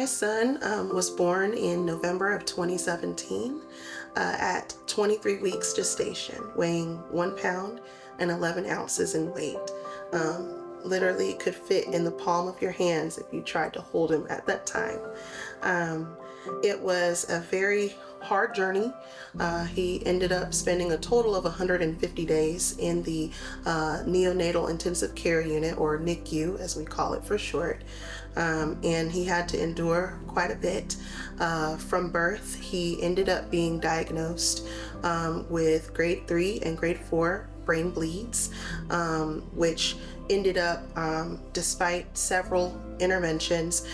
My son was born in November of 2017 at 23 weeks gestation, weighing 1 pound and 11 ounces in weight. Literally could fit in the palm of your hands if you tried to hold him at that time. It was a very hard journey. He ended up spending a total of 150 days in the neonatal intensive care unit, or NICU as we call it for short. And he had to endure quite a bit. From birth, he ended up being diagnosed with grade 3 and grade 4 brain bleeds, which ended up, despite several interventions,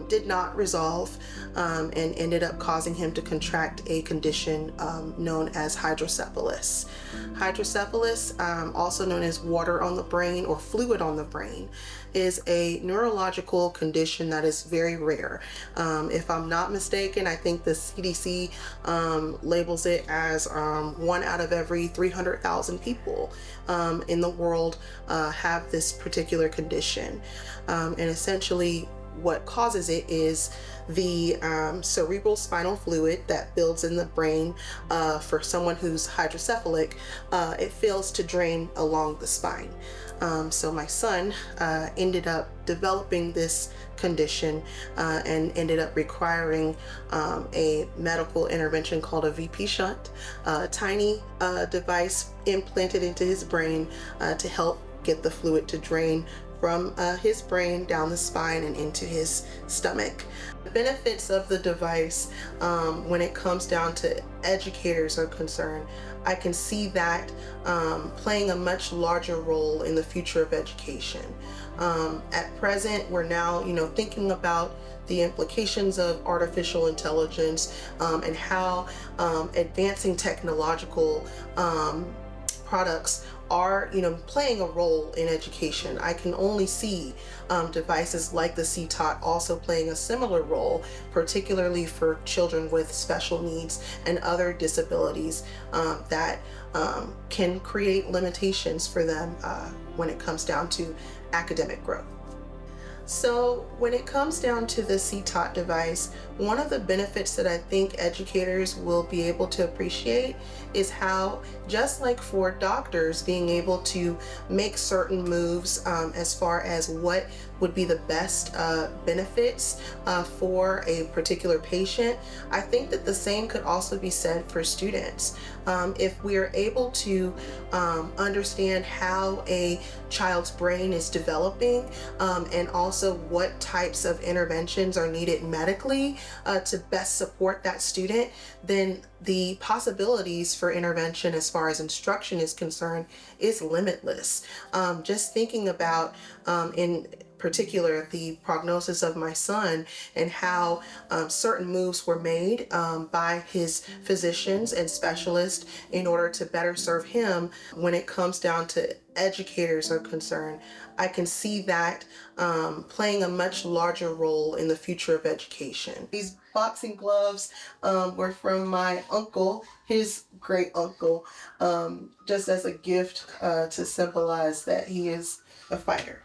did not resolve and ended up causing him to contract a condition known as hydrocephalus. Hydrocephalus, also known as water on the brain or fluid on the brain, is a neurological condition that is very rare. If I'm not mistaken, I think the CDC labels it as 1 out of every 300,000 people in the world have this particular condition. And essentially what causes it is the cerebral spinal fluid that builds in the brain. For someone who's hydrocephalic, it fails to drain along the spine. So my son ended up developing this condition and ended up requiring a medical intervention called a VP shunt, a tiny device implanted into his brain to help get the fluid to drain from his brain down the spine and into his stomach. The benefits of the device, when it comes down to educators are concerned, I can see that playing a much larger role in the future of education. At present, we're now, thinking about the implications of artificial intelligence and how advancing technological products are playing a role in education. I can only see devices like the CTOT also playing a similar role, particularly for children with special needs and other disabilities that can create limitations for them when it comes down to academic growth. So when it comes down to the CTOT device, one of the benefits that I think educators will be able to appreciate is how, just like for doctors being able to make certain moves as far as what would be the best benefits for a particular patient, I think that the same could also be said for students. If we are able to understand how a child's brain is developing and also what types of interventions are needed medically to best support that student, then the possibilities for intervention as far as instruction is concerned is limitless. Just thinking about in particular the prognosis of my son and how certain moves were made by his physicians and specialists in order to better serve him when it comes down to educators are concerned, I can see that playing a much larger role in the future of education. These boxing gloves were from my uncle, his great uncle, just as a gift to symbolize that he is a fighter.